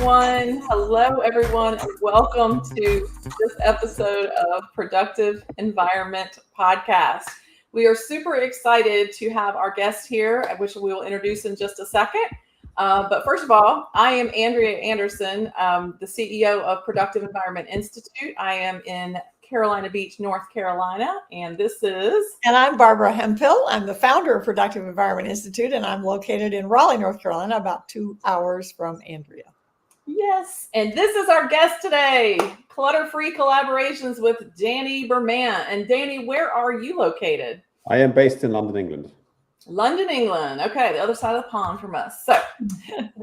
everyone. Hello, everyone, and welcome to this episode of Productive Environment Podcast. We are super excited to have our guest here, which we will introduce in just a second. But first of all, I am Andrea Anderson, the CEO of Productive Environment Institute. I am in Carolina Beach, North Carolina, and this is... And I'm Barbara Hemphill. I'm the founder of Productive Environment Institute, and I'm located in Raleigh, North Carolina, about 2 hours from Andrea. Yes, and this is our guest today, Clutter-Free Collaborations with Danny Bermant. And Danny, where are you located? I am based in London, England. London, England. Okay, the other side of the pond from us. So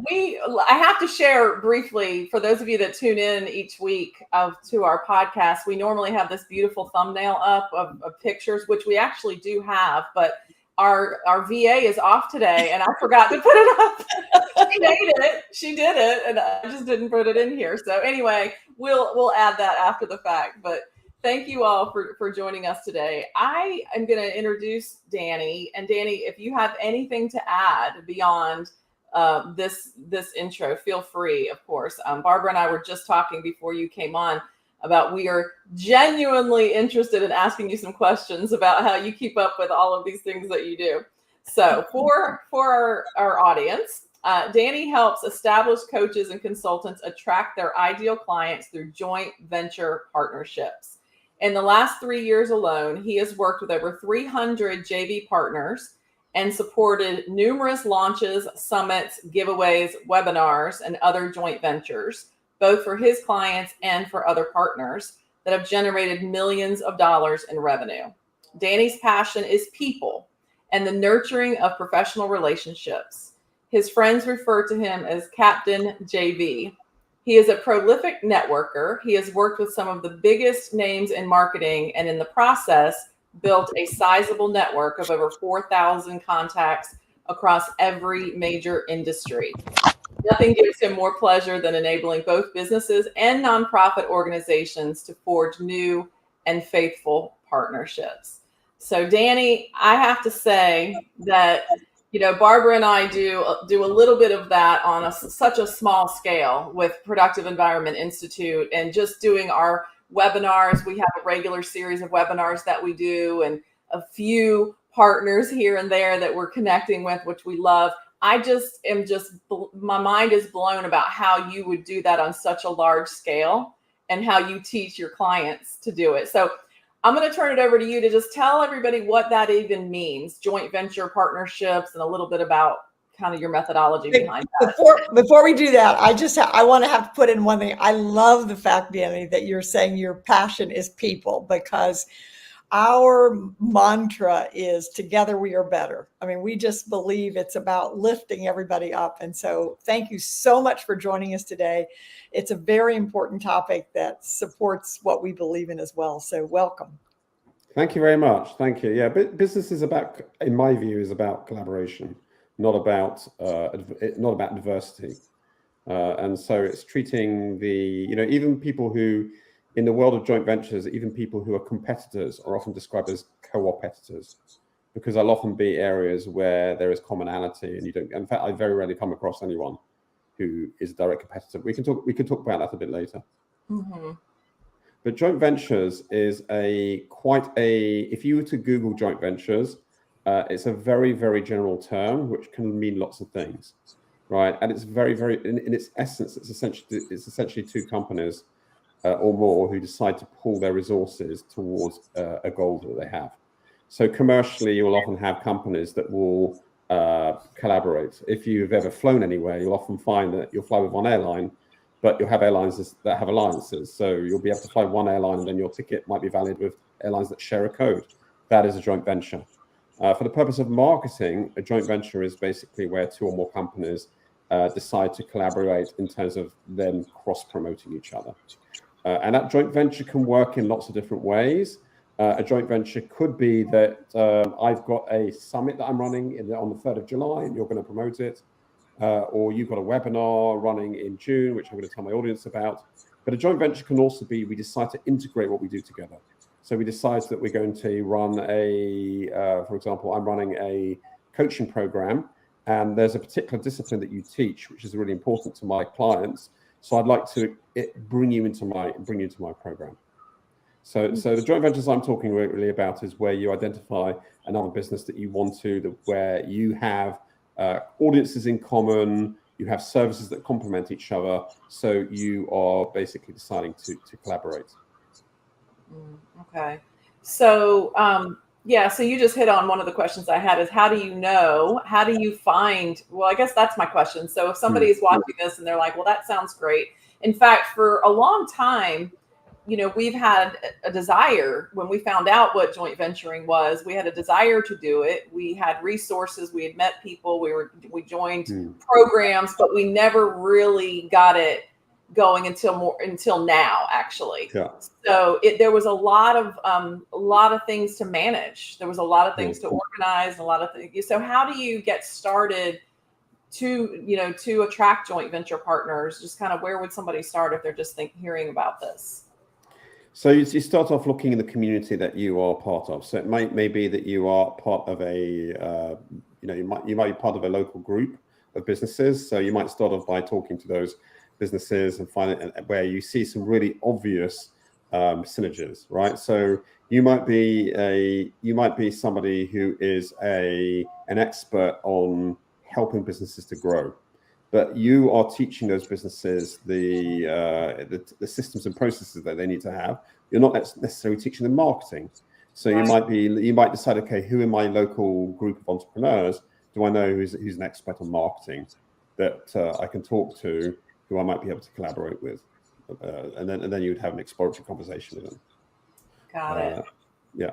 I have to share briefly, for those of you that tune in each week to our podcast, we normally have this beautiful thumbnail up of pictures, which we actually do have, but our VA is off today and I forgot to put it up. She made it. She did it, and I just didn't put it in here. So anyway, we'll add that after the fact, but thank you all for joining us today. I am going to introduce Danny. And Danny, if you have anything to add beyond this intro, feel free, of course. Barbara and I were just talking before you came on about we are genuinely interested in asking you some questions about how you keep up with all of these things that you do. So for our audience, Danny helps established coaches and consultants attract their ideal clients through joint venture partnerships. In the last 3 years alone, he has worked with over 300 JV partners and supported numerous launches, summits, giveaways, webinars, and other joint ventures, both for his clients and for other partners that have generated millions of dollars in revenue. Danny's passion is people and the nurturing of professional relationships. His friends refer to him as Captain JV. He is a prolific networker. He has worked with some of the biggest names in marketing and in the process built a sizable network of over 4,000 contacts across every major industry. Nothing gives him more pleasure than enabling both businesses and nonprofit organizations to forge new and faithful partnerships. So Danny, I have to say that Barbara and I do a little bit of that on such a small scale with Productive Environment Institute and just doing our webinars. We have a regular series of webinars that we do and a few partners here and there that we're connecting with, which we love. My mind is blown about how you would do that on such a large scale and how you teach your clients to do it. So I'm going to turn it over to you to just tell everybody what that even means, joint venture partnerships, and a little bit about kind of your methodology behind that. Before we do that, I want to have to put in one thing. I love the fact, Danny, that you're saying your passion is people, because our mantra is together we are better. I mean, we just believe it's about lifting everybody up. And so thank you so much for joining us today. It's a very important topic that supports what we believe in as well. So welcome. Thank you very much. Thank you. Yeah, business is about, in my view, is about collaboration, not about diversity. And so it's treating even people who, in the world of joint ventures, even people who are competitors are often described as co-opetitors, because there'll often be areas where there is commonality, and you don't. In fact, I very rarely come across anyone who is a direct competitor. We can talk about that a bit later. Mm-hmm. But joint ventures is if you were to Google joint ventures, it's a very, very general term which can mean lots of things, right? And it's very, very in its essence, it's essentially two companies or more who decide to pool their resources towards a goal that they have. So commercially, you will often have companies that will collaborate. If you've ever flown anywhere, you'll often find that you'll fly with one airline, but you'll have airlines that have alliances. So you'll be able to fly one airline, and then your ticket might be valid with airlines that share a code. That is a joint venture. For the purpose of marketing, a joint venture is basically where two or more companies decide to collaborate in terms of them cross-promoting each other. And that joint venture can work in lots of different ways. A joint venture could be that I've got a summit that I'm running on the 3rd of July, and you're going to promote it. Or you've got a webinar running in June, which I'm going to tell my audience about. But a joint venture can also be we decide to integrate what we do together. So we decide that we're going to run for example, I'm running a coaching program, and there's a particular discipline that you teach, which is really important to my clients. So I'd like to bring you into my program. So the joint ventures I'm talking really about is where you identify another business that you want to, where you have audiences in common, you have services that complement each other. So you are basically deciding to collaborate. Okay. So, so you just hit on one of the questions I had is how do you find, well, I guess that's my question. So if somebody is watching this and they're like, well, that sounds great. In fact, for a long time, we've had a desire when we found out what joint venturing was, we had a desire to do it. We had resources, we had met people, we joined programs, but we never really got it going until now, actually. Yeah. So there was a lot of things to manage. There was a lot of things to organize, a lot of things. So how do you get started to attract joint venture partners? Just kind of where would somebody start if they're just hearing about this? So you start off looking in the community that you are part of. So it may be that you are part of a, you might be part of a local group of businesses. So you might start off by talking to those businesses and find it where you see some really obvious synergies, right? So you might be somebody who is an expert on helping businesses to grow, but you are teaching those businesses the systems and processes that they need to have. You're not necessarily teaching them marketing. So you might decide, okay, who in my local group of entrepreneurs do I know who's an expert on marketing that I can talk to, who I might be able to collaborate with, and then you would have an exploratory conversation with them. Got it. Yeah.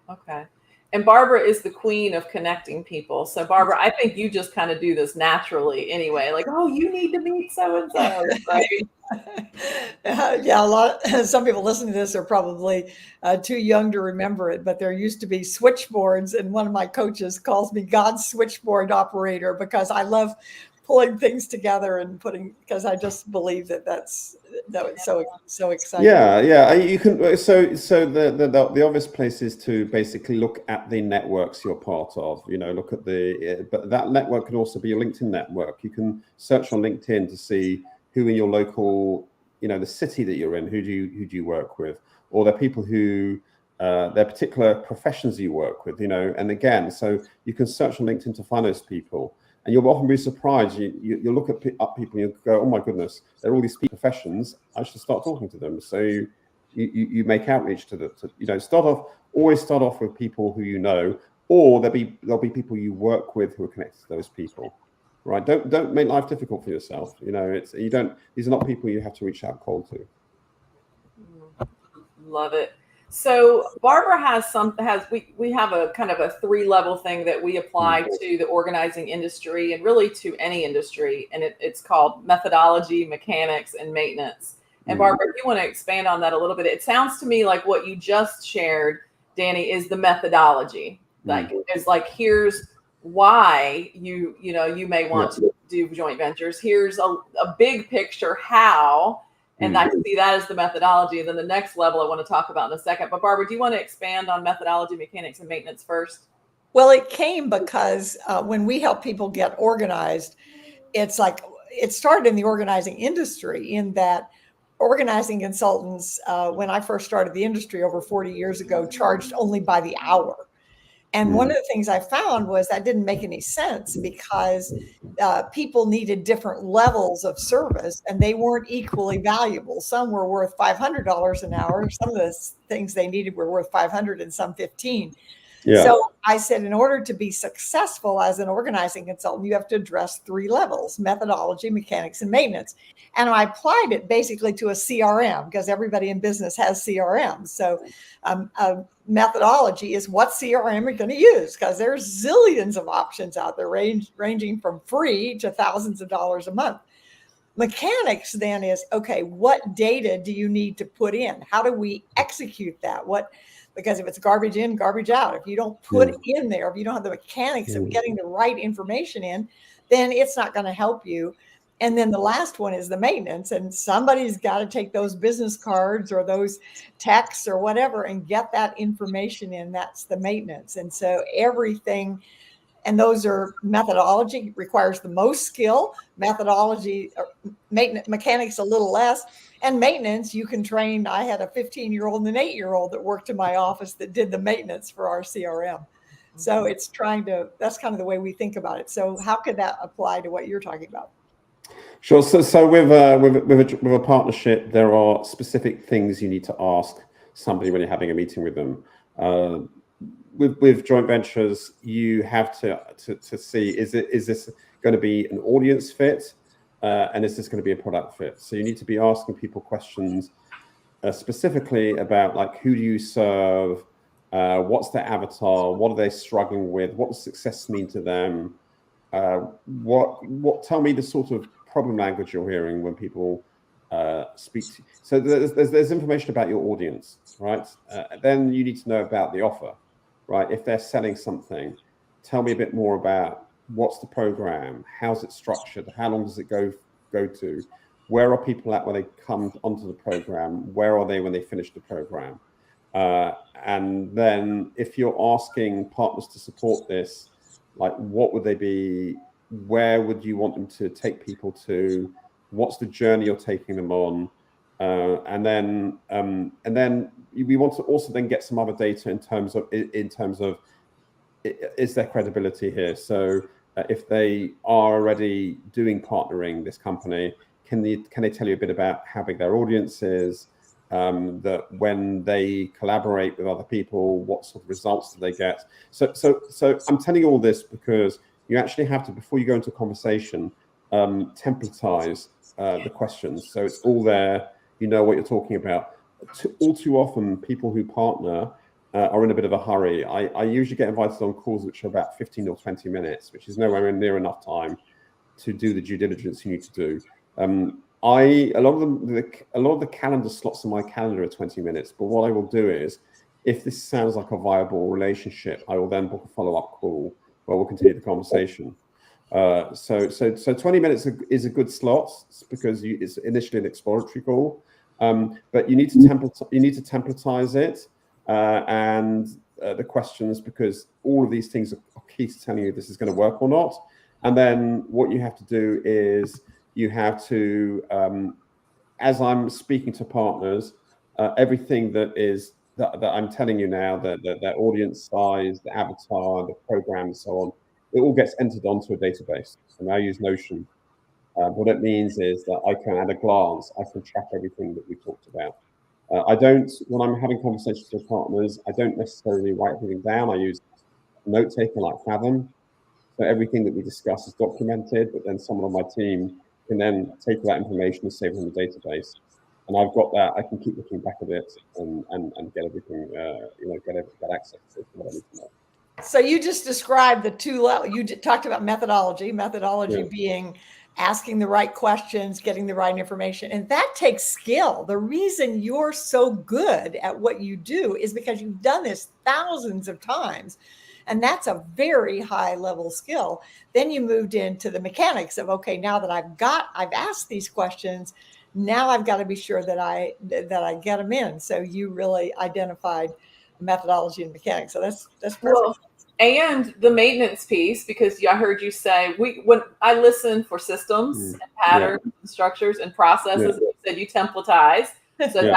Okay. And Barbara is the queen of connecting people. So Barbara, I think you just kind of do this naturally anyway. Like, oh, you need to meet so-and-so, right? Some people listening to this are probably too young to remember it, but there used to be switchboards, and one of my coaches calls me God's switchboard operator because I love pulling things together and because I just believe that's so exciting. Yeah. You can. So the obvious place is to basically look at the networks you're part of. Look at but that network can also be your LinkedIn network. You can search on LinkedIn to see who in your local, the city that you're in, who do you work with, or the people who their particular professions you work with. And again, so you can search on LinkedIn to find those people. And you'll often be surprised. You look at people and you go, oh my goodness, there are all these professions. I should start talking to them. So you make outreach to them. Always start off with people who you know, or there'll be people you work with who are connected to those people, right? Don't make life difficult for yourself. These are not people you have to reach out cold to. Love it. So Barbara we have a kind of a 3-level thing that we apply to the organizing industry and really to any industry. And it's called methodology, mechanics, and maintenance. And Barbara, if you want to expand on that a little bit, it sounds to me like what you just shared, Danny, is the methodology. Here's why you may want to do joint ventures. Here's a big picture how. And I see that as the methodology. And then the next level I want to talk about in a second. But Barbara, do you want to expand on methodology, mechanics, and maintenance first? Well, it came because when we help people get organized, it's like it started in the organizing industry in that organizing consultants, when I first started the industry over 40 years ago, charged only by the hour. And one of the things I found was that didn't make any sense because people needed different levels of service and they weren't equally valuable. Some were worth $500 an hour. Some of the things they needed were worth $500 and some $15. Yeah. So I said, in order to be successful as an organizing consultant, you have to address 3 levels: methodology, mechanics, and maintenance. And I applied it basically to a CRM because everybody in business has CRM. So methodology is what CRM are going to use because there's zillions of options out there ranging from free to thousands of dollars a month. Mechanics then is, okay, what data do you need to put in? How do we execute that? Because if it's garbage in, garbage out, if you don't put in there, if you don't have the mechanics of getting the right information in, then it's not going to help you. And then the last one is the maintenance. And somebody's got to take those business cards or those texts or whatever and get that information in. That's the maintenance. And so everything And those are methodology requires the most skill, methodology, mechanics a little less, and maintenance you can train. I had a 15-year-old and an 8-year-old that worked in my office that did the maintenance for our CRM. So it's that's kind of the way we think about it. So how could that apply to what you're talking about? Sure. So with a partnership, there are specific things you need to ask somebody when you're having a meeting with them. With joint ventures, you have to see, is this going to be an audience fit, and is this going to be a product fit? So you need to be asking people questions specifically about, like, who do you serve, what's their avatar, what are they struggling with, what does success mean to them, tell me the sort of problem language you're hearing when people speak to you. So there's information about your audience, right? Then you need to know about the offer, right? If they're selling something, tell me a bit more about what's the program, how's it structured, how long does it go to, where are people at when they come onto the program, where are they when they finish the program, and then if you're asking partners to support this, like, what would they be, where would you want them to take people to, what's the journey you're taking them on, and then we want to also then get some other data in terms of is there credibility here? So if they are already doing partnering, this company, can they tell you a bit about how big their audience is, that when they collaborate with other people, what sort of results do they get? So I'm telling you all this because you actually have to, before you go into a conversation, templatize the questions. So it's all there, you know what you're talking about. All too often, people who partner are in a bit of a hurry. I usually get invited on calls which are about 15 or 20 minutes, which is nowhere near enough time to do the due diligence you need to do. A lot of the calendar slots in my calendar are 20 minutes, but what I will do is, if this sounds like a viable relationship, I will then book a follow-up call where we'll continue the conversation. So 20 minutes is a good slot because it's initially an exploratory call, but you need to templatize it and the questions, because all of these things are key to telling you if this is going to work or not. And then what you have to do is you have to, as I'm speaking to partners, everything that I'm telling you now, their audience size, the avatar, the program, and so on, it all gets entered onto a database. And I use Notion. What it means is that I can, at a glance, I can track everything that we talked about. When I'm having conversations with partners, I don't necessarily write everything down. I use note taker like Fathom. So everything that we discuss is documented, but then someone on my team can then take that information and save it in the database. And I've got that. I can keep looking back at it and get everything, get access to what I need to know. So you just described the two levels. You talked about methodology being asking the right questions, getting the right information. And that takes skill. The reason you're so good at what you do is because you've done this thousands of times. And that's a very high level skill. Then you moved into the mechanics of, okay, now that I've asked these questions, now I've got to be sure that I get them in. So you really identified methodology and mechanics. So that's perfect. Well, and the maintenance piece, because I heard you say when I listen for systems and patterns and structures and processes, you said you templatize. So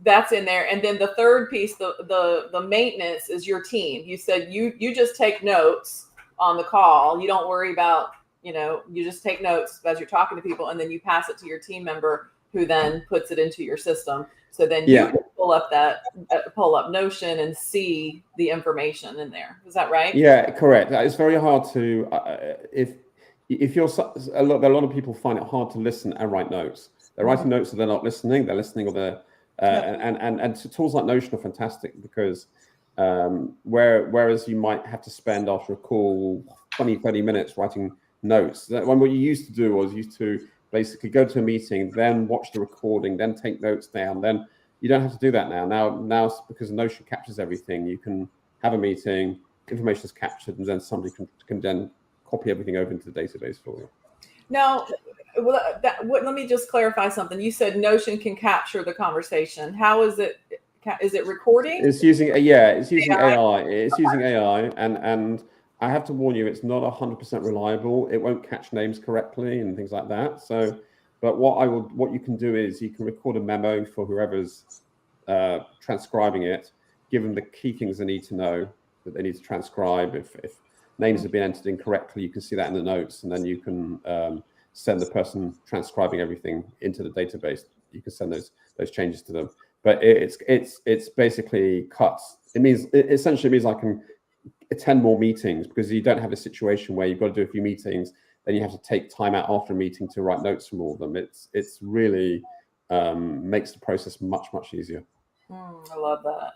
that's in there. And then the third piece, the maintenance, is your team. You said you just take notes on the call. You don't worry about, you just take notes as you're talking to people, and then you pass it to your team member who then puts it into your system. So then you can pull up Notion and see the information in there. Is that right? Yeah, correct. It's very hard to if you're a lot of people find it hard to listen and write notes. They're writing notes, so they're not listening. They're listening, or they're and tools like Notion are fantastic because whereas you might have to spend after a call 20-30 minutes writing notes. What you used to do was basically go to a meeting, then watch the recording, then take notes down. Then you don't have to do that now. Now because Notion captures everything, you can have a meeting, information is captured, and then somebody can then copy everything over into the database for you. Now, let me just clarify something. You said Notion can capture the conversation. How is it? Is it recording? It's using AI. It's using AI, and I have to warn you, it's not 100% reliable. It won't catch names correctly and things like that. So, but what you can do is you can record a memo for whoever's transcribing it, give them the key things they need to know that they need to transcribe. If names have been entered incorrectly, you can see that in the notes, and then you can send the person transcribing everything into the database. You can send those changes to them. But it's basically cuts. It essentially means I can attend more meetings, because you don't have a situation where you've got to do a few meetings, then you have to take time out after a meeting to write notes from all of them. It's really makes the process much easier. I love that.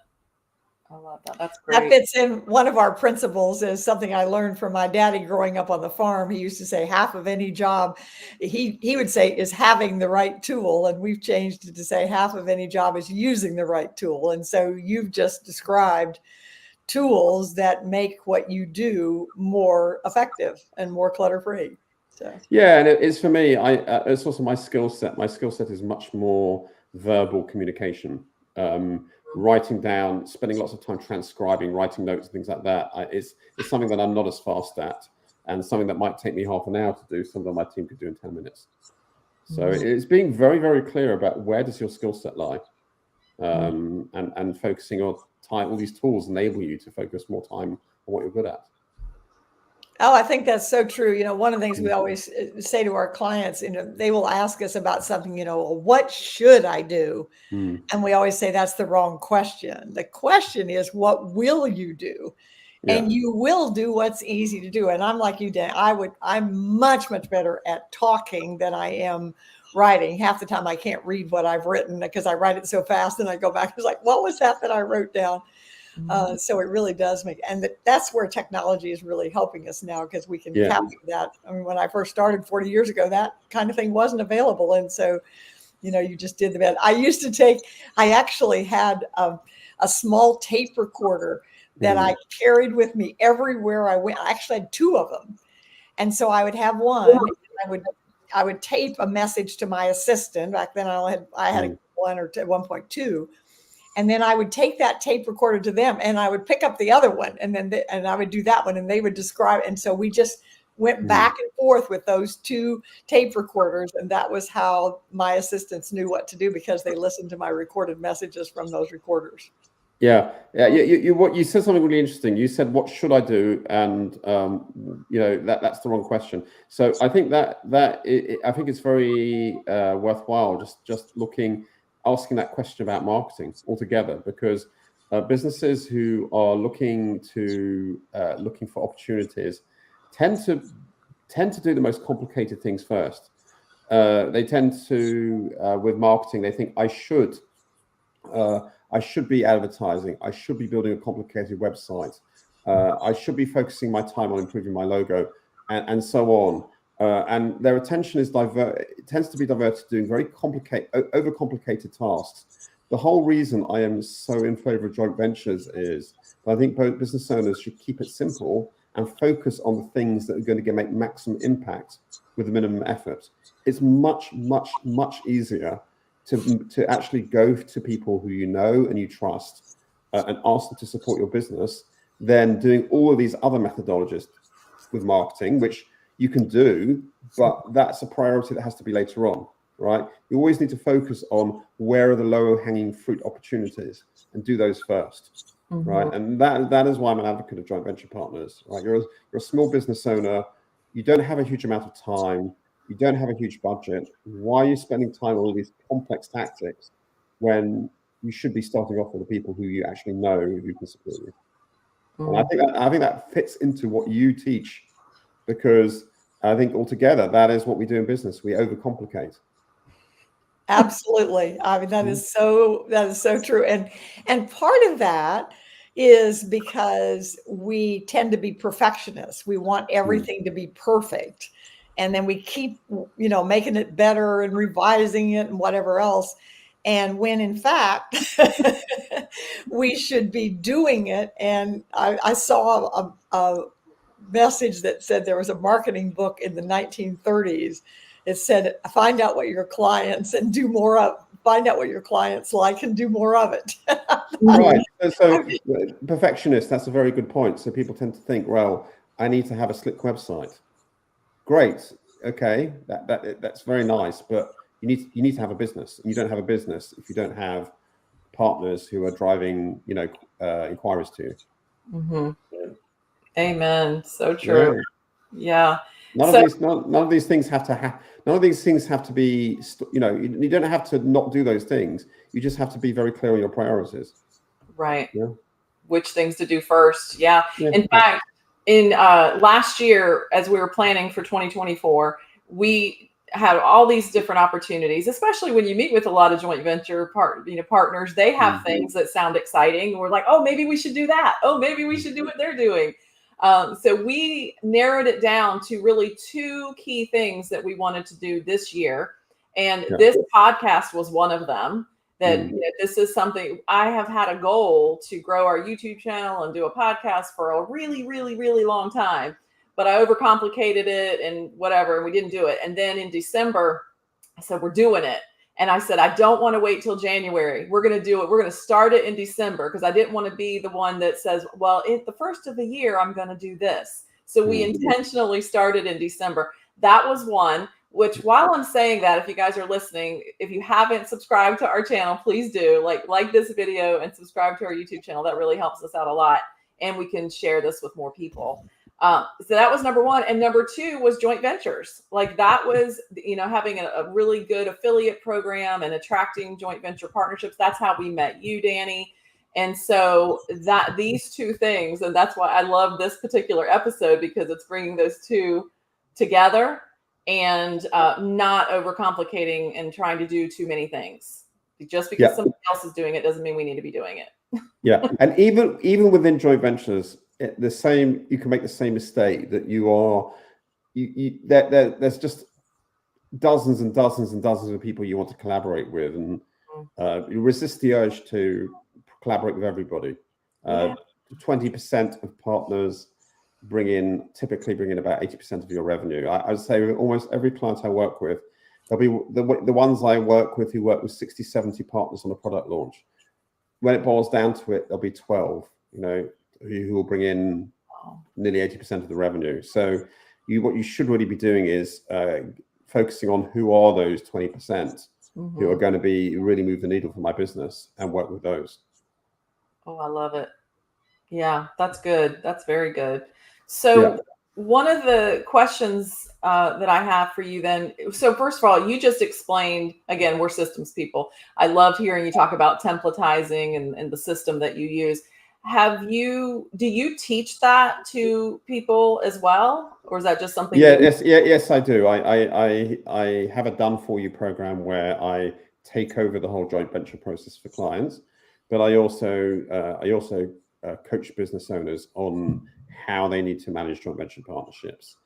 That's great. That fits in. One of our principles is something I learned from my daddy growing up on the farm. He used to say half of any job, he would say, is having the right tool. And we've changed it to say half of any job is using the right tool. And so you've just described tools that make what you do more effective and more clutter-free. So. Yeah, and it's for me, it's also my skill set. My skill set is much more verbal communication. Writing down, spending lots of time transcribing, writing notes and things like that. It's something that I'm not as fast at, and something that might take me half an hour to do, something that my team could do in 10 minutes. So it's being very, very clear about where does your skill set lie, and focusing on time. All these tools enable you to focus more time on what you're good at. Oh, I think that's so true. One of the things we always say to our clients, they will ask us about something, what should I do? And we always say that's the wrong question. The question is, what will you do? Yeah. And you will do what's easy to do. And I'm like you, Dan. I'm much better at talking than I am writing. Half the time I can't read what I've written because I write it so fast, and I go back. It's like, what was that I wrote down? So it really does and that's where technology is really helping us now, because we can capture that. I mean, when I first started 40 years ago, that kind of thing wasn't available. And so, you just did the best. I actually had a small tape recorder that I carried with me everywhere I went. I actually had two of them. And so I would have one, and I would tape a message to my assistant. Back then I had a 1 or 1.2. And then I would take that tape recorder to them, and I would pick up the other one, and then and I would do that one, and they would describe. And so we just went back and forth with those two tape recorders, and that was how my assistants knew what to do, because they listened to my recorded messages from ththose recorders. Yeah. You said something really interesting. You said, "What should I do?" And that's the wrong question. So I think I think it's very worthwhile just asking that question about marketing altogether, because businesses who are looking for opportunities tend to do the most complicated things first. They tend to with marketing, they think I should be advertising, I should be building a complicated website, I should be focusing my time on improving my logo, and so on. And their attention tends to be diverted to doing very overcomplicated tasks. The whole reason I am so in favor of joint ventures is I think both business owners should keep it simple and focus on the things that are going to make maximum impact with the minimum effort. It's much easier to actually go to people who you know and you trust and ask them to support your business than doing all of these other methodologies with marketing, which you can do, but that's a priority that has to be later on, right? You always need to focus on where are the lower hanging fruit opportunities and do those first, right? And that is why I'm an advocate of joint venture partners, right? You're a small business owner, you don't have a huge amount of time, you don't have a huge budget. Why are you spending time on all these complex tactics when you should be starting off with the people who you actually know who can support you? And I think that fits into what you teach, because I think altogether that is what we do in business. We overcomplicate. Absolutely. I mean, that is so true. And part of that is because we tend to be perfectionists. We want everything to be perfect. And then we keep, making it better and revising it and whatever else. And when in fact, we should be doing it. And I saw a message that said there was a marketing book in the 1930s. It said, find out what your clients and do more of, find out what your clients like and do more of it. Right. So perfectionist, that's a very good point. So people tend to think, well, I need to have a slick website. Great. Okay. That's very nice, but you need to have a business, and you don't have a business if you don't have partners who are driving, inquiries to you. Mm-hmm. Amen. So true. Yeah. None of these things have to happen. None of these things have to be, you don't have to not do those things. You just have to be very clear on your priorities. Right. Yeah. Which things to do first. Yeah. In fact, in last year, as we were planning for 2024, we had all these different opportunities, especially when you meet with a lot of joint venture partners. They have things that sound exciting. We're like, oh, maybe we should do that. Oh, maybe we should do what they're doing. So we narrowed it down to really 2 key things that we wanted to do this year. And this podcast was one of them. That this is something I have had a goal to grow our YouTube channel and do a podcast for a really, really, really long time. But I overcomplicated it and whatever, and we didn't do it. And then in December, I said, we're doing it. And I said, I don't want to wait till January. We're going to do it. We're going to start it in December, because I didn't want to be the one that says, well, at the first of the year, I'm going to do this. So we intentionally started in December. That was one. Which, while I'm saying that, if you guys are listening, if you haven't subscribed to our channel, please do like this video and subscribe to our YouTube channel. That really helps us out a lot. And we can share this with more people. So that was number 1. And number 2 was joint ventures. Like that was, having a really good affiliate program and attracting joint venture partnerships. That's how we met you, Danny. And so these 2 things, and that's why I love this particular episode, because it's bringing those 2 together. And not overcomplicating and trying to do too many things. Just because somebody else is doing it doesn't mean we need to be doing it. Yeah, and even within joint ventures, you can make the same mistake that there's just dozens and dozens and dozens of people you want to collaborate with, and you resist the urge to collaborate with everybody. 20% of partners typically bring in about 80% of your revenue. I would say with almost every client I work with, there'll be the ones I work with who work with 60, 70 partners on a product launch. When it boils down to it, there'll be 12, who will bring in nearly 80% of the revenue. So what you should really be doing is focusing on who are those 20% who are going to be really move the needle for my business, and work with those. Oh, I love it. Yeah, that's good. That's very good. So one of the questions that I have for you then, so first of all, you just explained, again, we're systems people. I love hearing you talk about templatizing and the system that you use. Do you teach that to people as well? Or is that just something? Yes, I do. I have a done for you program where I take over the whole joint venture process for clients, but I also coach business owners on how they need to manage joint venture partnerships,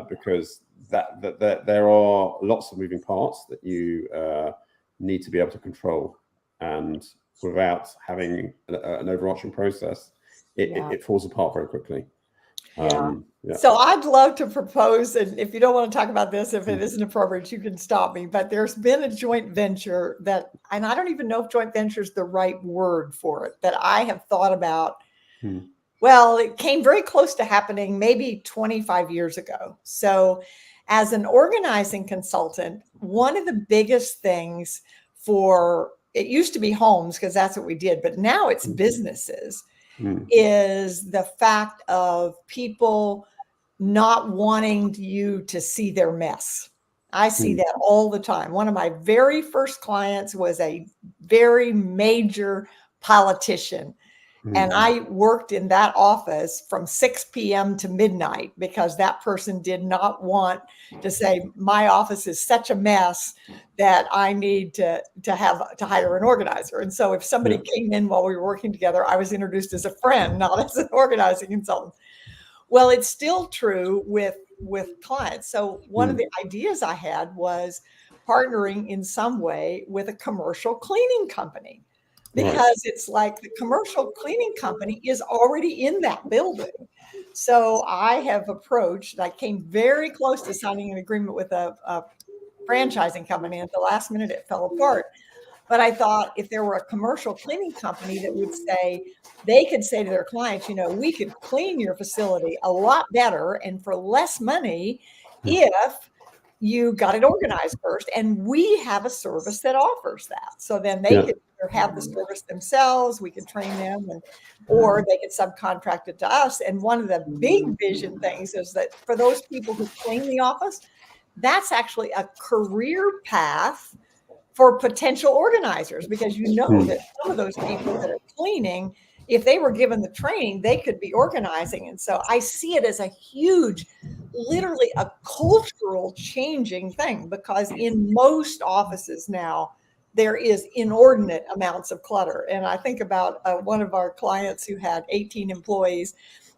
because there are lots of moving parts that you need to be able to control, and without having an overarching process, it falls apart very quickly. So I'd love to propose, and if you don't want to talk about this, if it isn't appropriate, you can stop me, but there's been a joint venture and I don't even know if joint venture is the right word for it, that I have thought about. Well, it came very close to happening maybe 25 years ago. So as an organizing consultant, one of the biggest things it used to be homes, because that's what we did, but now it's businesses, is the fact of people not wanting you to see their mess. I see that all the time. One of my very first clients was a very major politician. And I worked in that office from 6 p.m. to midnight, because that person did not want to say, my office is such a mess that I need to hire an organizer. And so if somebody came in while we were working together, I was introduced as a friend, not as an organizing consultant. Well, it's still true with clients. So one of the ideas I had was partnering in some way with a commercial cleaning company. Because it's like the commercial cleaning company is already in that building. So I came very close to signing an agreement with a franchising company. At the last minute, it fell apart. But I thought if there were a commercial cleaning company that would say, they could say to their clients, we could clean your facility a lot better and for less money if you got it organized first. And we have a service that offers that. So then they could either have the service themselves, we could train them, or they could subcontract it to us. And one of the big vision things is that for those people who clean the office, that's actually a career path for potential organizers, because that some of those people that are cleaning, if they were given the training, they could be organizing. And so I see it as a huge, literally a cultural changing thing, because in most offices now, there is inordinate amounts of clutter. And I think about one of our clients who had 18 employees.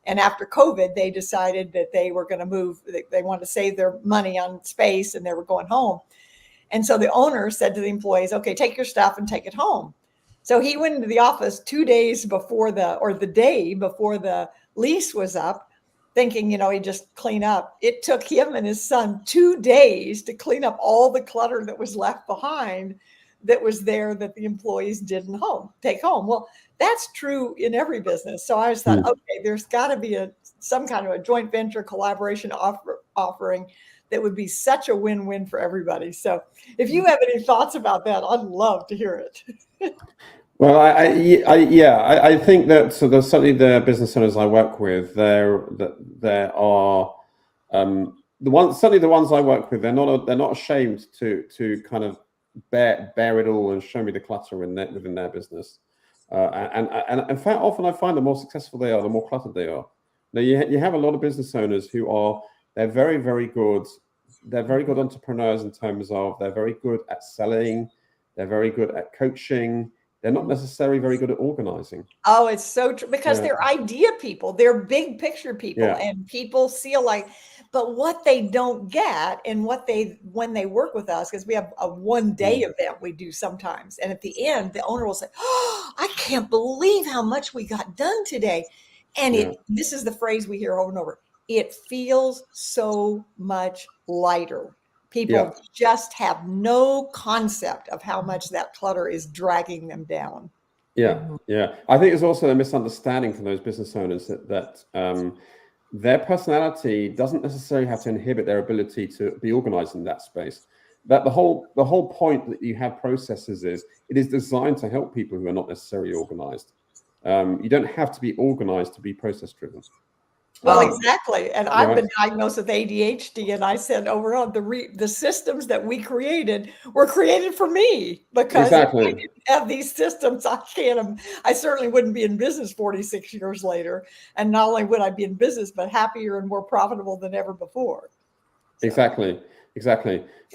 And after COVID, they decided that they were going to move. They wanted to save their money on space, and they were going home. And so the owner said to the employees, okay, take your stuff and take it home. So he went into the office 2 days before the day before the lease was up, thinking, he'd just clean up. It took him and his son 2 days to clean up all the clutter that was left behind, that was there, that the employees didn't take home. Well, that's true in every business. So I just thought, okay, there's got to be some kind of a joint venture collaboration offering that would be such a win-win for everybody. So if you have any thoughts about that, I'd love to hear it. Well, I think that there's certainly the business owners I work with. There are the ones I work with. They're not ashamed to kind of bear it all and show me the clutter within their business. And in fact, often I find the more successful they are, the more cluttered they are. Now you have a lot of business owners who they're very, very good. They're very good entrepreneurs in terms of they're very good at selling. They're very good at coaching. They're not necessarily very good at organizing. Oh, it's so true, because they're idea people. They're big picture people, and people feel like, but what they don't get, and when they work with us, because we have a one-day event we do sometimes. And at the end, the owner will say, oh, I can't believe how much we got done today. And this is the phrase we hear over and over. It feels so much lighter. People just have no concept of how much that clutter is dragging them down. Yeah. I think there's also a misunderstanding from those business owners that their personality doesn't necessarily have to inhibit their ability to be organized in that space. That the whole point that you have processes is it is designed to help people who are not necessarily organized. You don't have to be organized to be process driven. Well, exactly. And I've been diagnosed with ADHD, and I said overall, the systems that we created were created for me, because if I didn't have these systems, I certainly wouldn't be in business 46 years later. And not only would I be in business, but happier and more profitable than ever before. So. Exactly.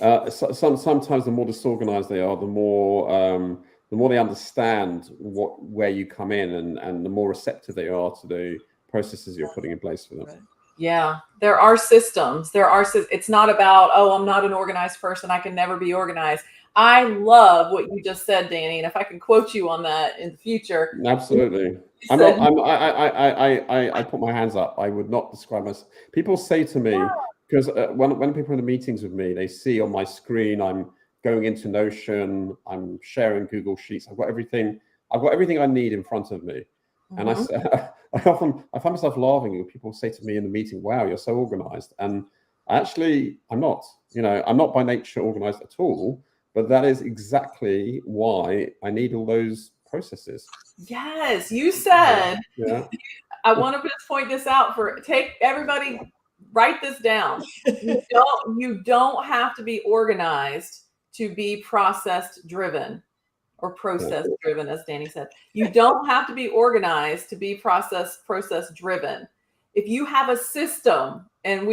Sometimes the more disorganized they are, the more they understand where you come in, and the more receptive they are to the processes you're putting in place for them. Yeah, there are systems. It's not about, oh, I'm not an organized person, I can never be organized. I love what you just said, Danny, and if I can quote you on that in the future. Absolutely. I put my hands up. I would not describe myself. People say to me, because when people are in the meetings with me, they see on my screen I'm going into Notion, I'm sharing Google Sheets. I've got everything I need in front of me. And I find myself laughing when people say to me in the meeting, wow, you're so organized. And I'm not, I'm not by nature organized at all, but that is exactly why I need all those processes. Yes, you said, I want to just point this out take everybody, write this down. You don't have to be organized to be process driven. Or process driven, as Danny said. You don't have to be organized to be process driven. If you have a system, and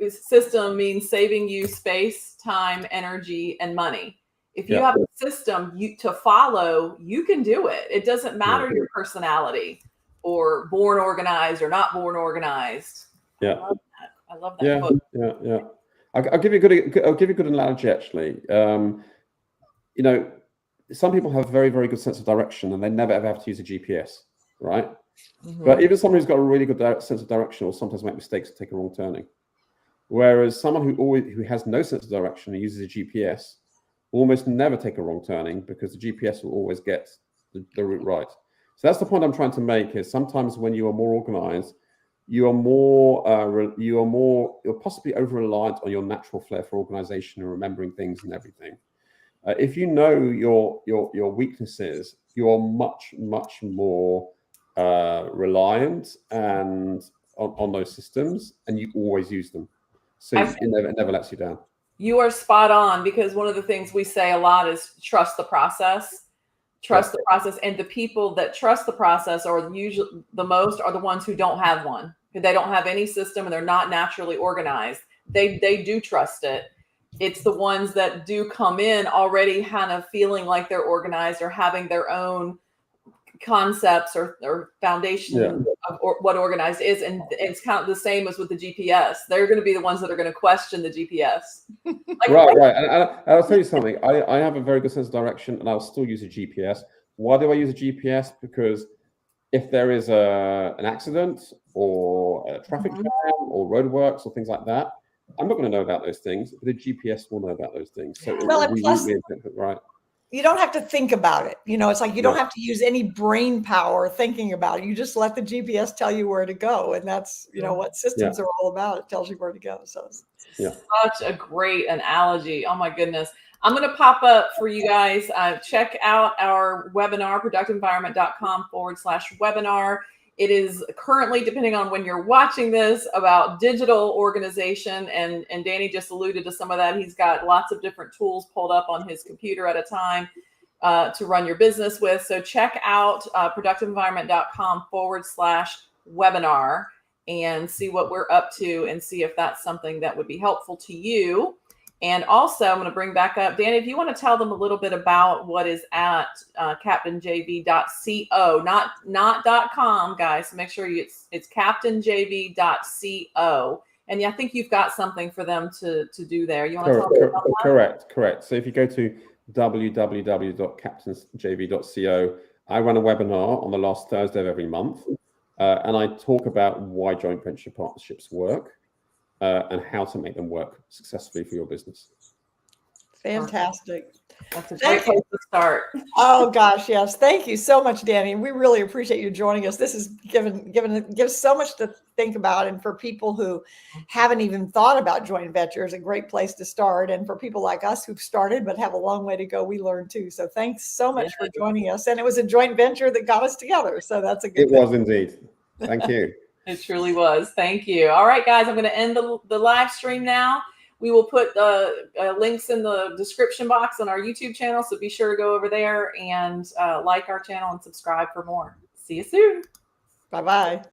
system means saving you space, time, energy, and money. If you have a system to follow, you can do it. It doesn't matter your personality, or born organized or not born organized. I love that. Yeah. I'll give you a good analogy, actually. Some people have a very, very good sense of direction, and they never ever have to use a GPS, right? Mm-hmm. But even someone who's got a really good sense of direction will sometimes make mistakes and take a wrong turning. Whereas someone who has no sense of direction and uses a GPS almost never take a wrong turning because the GPS will always get the route right. So that's the point I'm trying to make, is sometimes when you are more organized, you're possibly over-reliant on your natural flair for organization and remembering things and everything. If you know your weaknesses, you're much more reliant and on those systems, and you always use them. So it never lets you down. You are spot on, because one of the things we say a lot is trust the process. Trust the process, and the people that trust the process are usually the ones who don't have one. They don't have any system and they're not naturally organized. They do trust it. It's the ones that do come in already kind of feeling like they're organized or having their own concepts or foundation of what organized is. And it's kind of the same as with the GPS. They're going to be the ones that are going to question the GPS. Right. And I'll tell you something. I have a very good sense of direction, and I'll still use a GPS. Why do I use a GPS? Because if there is an accident or a traffic jam or roadworks or things like that, I'm not going to know about those things, but the GPS will know about those things. So right. You don't have to think about it. It's like you don't have to use any brain power thinking about it. You just let the GPS tell you where to go. And that's, what systems are all about. It tells you where to go. So such a great analogy. Oh my goodness. I'm going to pop up for you guys. Check out our webinar, productenvironment.com/webinar. It is currently, depending on when you're watching this, about digital organization. And Danny just alluded to some of that. He's got lots of different tools pulled up on his computer at a time to run your business with. So check out productenvironment.com/webinar and see what we're up to and see if that's something that would be helpful to you. And also, I'm going to bring back up, Danny, if you want to tell them a little bit about what is at captainjv.co, not .com, guys. So make sure it's captainjv.co. And I think you've got something for them to do there. You want to tell them about that? Correct. So if you go to www.captainsjv.co, I run a webinar on the last Thursday of every month, and I talk about why joint venture partnerships work. And how to make them work successfully for your business. Fantastic. That's a great place to start. Oh gosh, yes. Thank you so much, Danny. We really appreciate you joining us. This has gives so much to think about, and for people who haven't even thought about joint ventures, a great place to start. And for people like us who've started but have a long way to go, we learn too. So thanks so much for joining us. And it was a joint venture that got us together. So that's a good thing. It was indeed. Thank you. It truly was. Thank you. All right, guys, I'm going to end the live stream now. We will put links in the description box on our YouTube channel, so be sure to go over there and like our channel and subscribe for more. See you soon. Bye-bye.